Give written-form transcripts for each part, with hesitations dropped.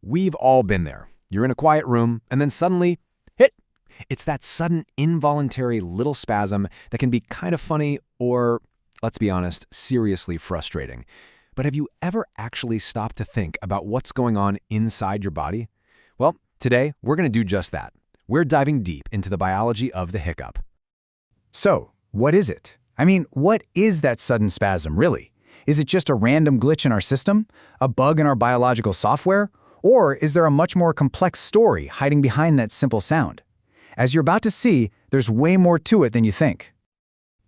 We've all been there. You're in a quiet room, and then suddenly, hit! It's that sudden, involuntary little spasm that can be kind of funny or, let's be honest, seriously frustrating. But have you ever actually stopped to think about what's going on inside your body? Well, today, we're going to do just that. We're diving deep into the biology of the hiccup. So, what is it? I mean, what is that sudden spasm, really? Is it just a random glitch in our system? A bug in our biological software? Or is there a much more complex story hiding behind that simple sound? As you're about to see, there's way more to it than you think.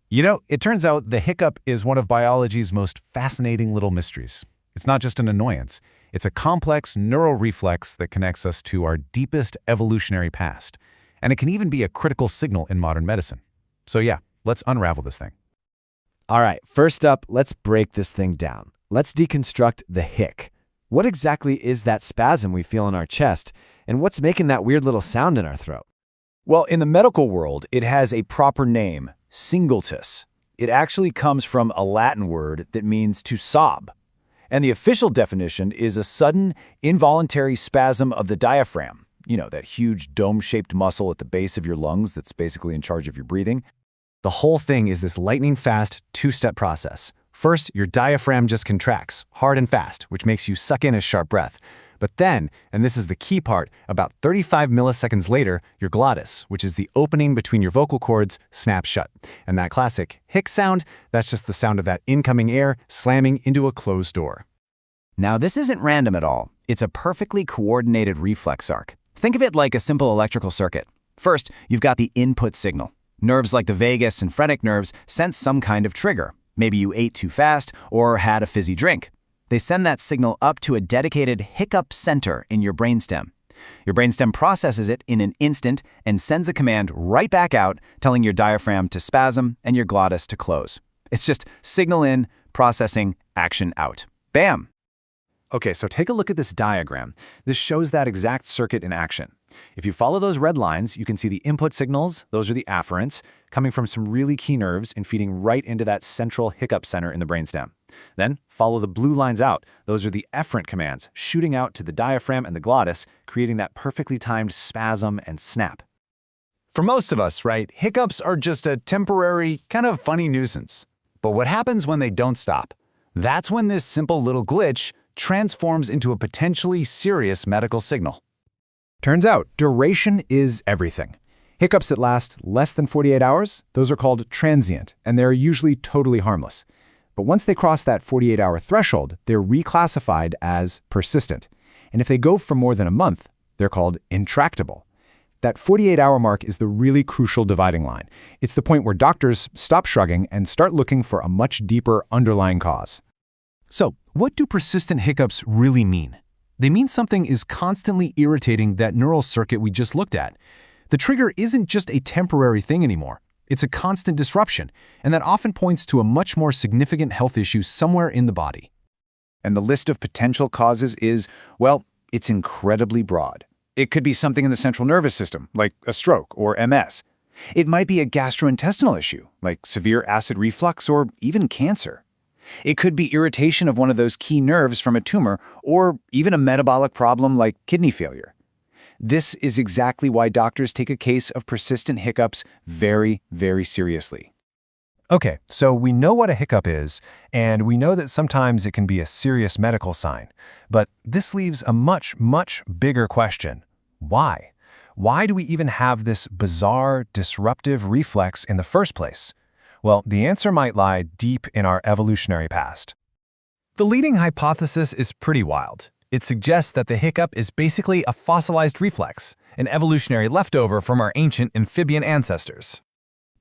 You know, it turns out the hiccup is one of biology's most fascinating little mysteries. It's not just an annoyance. It's a complex neural reflex that connects us to our deepest evolutionary past. And it can even be a critical signal in modern medicine. So yeah, let's unravel this thing. All right, first up, let's break this thing down. Let's deconstruct the hic. What exactly is that spasm we feel in our chest, and what's making that weird little sound in our throat? Well, in the medical world, it has a proper name, singultus. It actually comes from a Latin word that means to sob. And the official definition is a sudden, involuntary spasm of the diaphragm. You know, that huge dome-shaped muscle at the base of your lungs that's basically in charge of your breathing. The whole thing is this lightning-fast, two-step process. First, your diaphragm just contracts, hard and fast, which makes you suck in a sharp breath. But then, and this is the key part, about 35 milliseconds later, your glottis, which is the opening between your vocal cords, snaps shut. And that classic hic sound, that's just the sound of that incoming air slamming into a closed door. Now, this isn't random at all. It's a perfectly coordinated reflex arc. Think of it like a simple electrical circuit. First, you've got the input signal. Nerves like the vagus and phrenic nerves sense some kind of trigger. Maybe you ate too fast or had a fizzy drink. They send that signal up to a dedicated hiccup center in your brainstem. Your brainstem processes it in an instant and sends a command right back out, telling your diaphragm to spasm and your glottis to close. It's just signal in, processing, action out. Bam! Okay, so take a look at this diagram. This shows that exact circuit in action. If you follow those red lines, you can see the input signals, those are the afferents, coming from some really key nerves and feeding right into that central hiccup center in the brainstem. Then follow the blue lines out. Those are the efferent commands, shooting out to the diaphragm and the glottis, creating that perfectly timed spasm and snap. For most of us, right, hiccups are just a temporary, kind of funny nuisance. But what happens when they don't stop? That's when this simple little glitch transforms into a potentially serious medical signal. Turns out, duration is everything. Hiccups that last less than 48 hours, those are called transient, and they're usually totally harmless. But once they cross that 48-hour threshold, they're reclassified as persistent. And if they go for more than a month, they're called intractable. That 48-hour mark is the really crucial dividing line. It's the point where doctors stop shrugging and start looking for a much deeper underlying cause. So, what do persistent hiccups really mean? They mean something is constantly irritating that neural circuit we just looked at. The trigger isn't just a temporary thing anymore. It's a constant disruption, and that often points to a much more significant health issue somewhere in the body. And the list of potential causes is, well, it's incredibly broad. It could be something in the central nervous system, like a stroke or MS. It might be a gastrointestinal issue, like severe acid reflux or even cancer. It could be irritation of one of those key nerves from a tumor, or even a metabolic problem like kidney failure. This is exactly why doctors take a case of persistent hiccups very, very seriously. Okay, so we know what a hiccup is, and we know that sometimes it can be a serious medical sign. But this leaves a much, much bigger question. Why? Why do we even have this bizarre, disruptive reflex in the first place? Well, the answer might lie deep in our evolutionary past. The leading hypothesis is pretty wild. It suggests that the hiccup is basically a fossilized reflex, an evolutionary leftover from our ancient amphibian ancestors.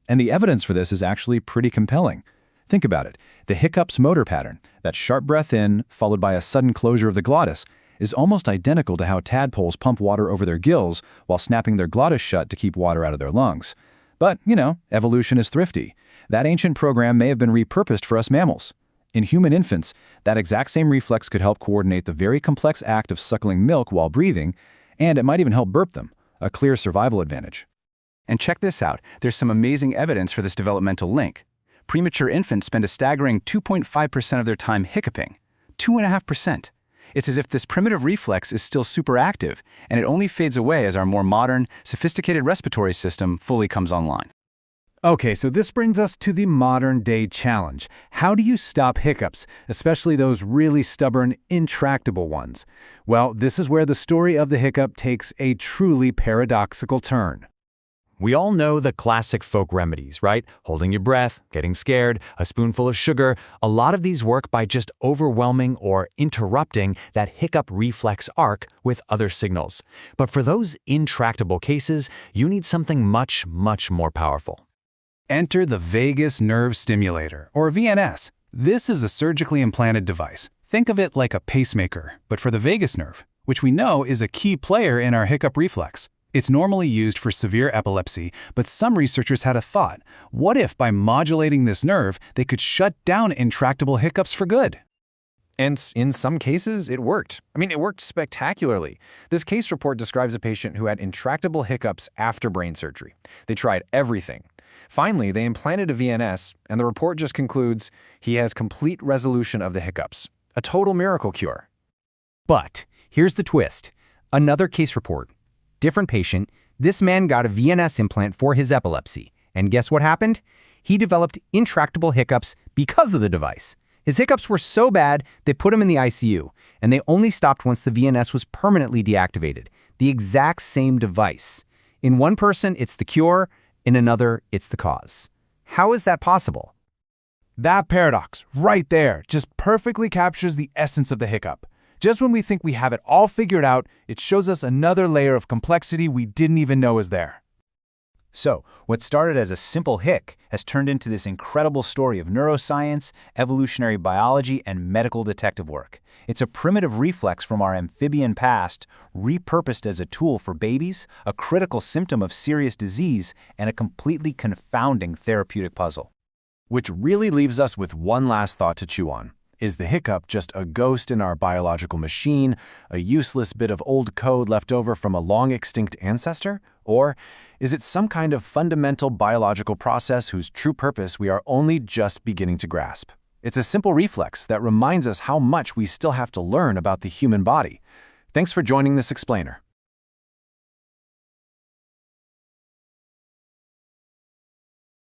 And the evidence for this is actually pretty compelling. Think about it. The hiccup's motor pattern, that sharp breath in, followed by a sudden closure of the glottis, is almost identical to how tadpoles pump water over their gills while snapping their glottis shut to keep water out of their lungs. But, you know, evolution is thrifty. That ancient program may have been repurposed for us mammals. In human infants, that exact same reflex could help coordinate the very complex act of suckling milk while breathing, and it might even help burp them, a clear survival advantage. And check this out, there's some amazing evidence for this developmental link. Premature infants spend a staggering 2.5% of their time hiccuping. 2.5%. It's as if this primitive reflex is still super active, and it only fades away as our more modern, sophisticated respiratory system fully comes online. Okay, so this brings us to the modern-day challenge. How do you stop hiccups, especially those really stubborn, intractable ones? Well, this is where the story of the hiccup takes a truly paradoxical turn. We all know the classic folk remedies, right? Holding your breath, getting scared, a spoonful of sugar. A lot of these work by just overwhelming or interrupting that hiccup reflex arc with other signals. But for those intractable cases, you need something much, much more powerful. Enter the vagus nerve stimulator, or VNS. This is a surgically implanted device. Think of it like a pacemaker, but for the vagus nerve, which we know is a key player in our hiccup reflex. It's normally used for severe epilepsy, but some researchers had a thought. What if by modulating this nerve, they could shut down intractable hiccups for good? And in some cases, it worked. It worked spectacularly. This case report describes a patient who had intractable hiccups after brain surgery. They tried everything. Finally, they implanted a VNS, and the report just concludes he has complete resolution of the hiccups. A total miracle cure. But here's the twist. Another case report. Different patient. This man got a VNS implant for his epilepsy. And guess what happened? He developed intractable hiccups because of the device. His hiccups were so bad, they put him in the ICU, and they only stopped once the VNS was permanently deactivated. The exact same device. In one person, it's the cure. In another, it's the cause. How is that possible? That paradox, right there, just perfectly captures the essence of the hiccup. Just when we think we have it all figured out, it shows us another layer of complexity we didn't even know is there. So, what started as a simple hic has turned into this incredible story of neuroscience, evolutionary biology, and medical detective work. It's a primitive reflex from our amphibian past, repurposed as a tool for babies, a critical symptom of serious disease, and a completely confounding therapeutic puzzle. Which really leaves us with one last thought to chew on. Is the hiccup just a ghost in our biological machine, a useless bit of old code left over from a long-extinct ancestor? Or is it some kind of fundamental biological process whose true purpose we are only just beginning to grasp? It's a simple reflex that reminds us how much we still have to learn about the human body. Thanks for joining this explainer.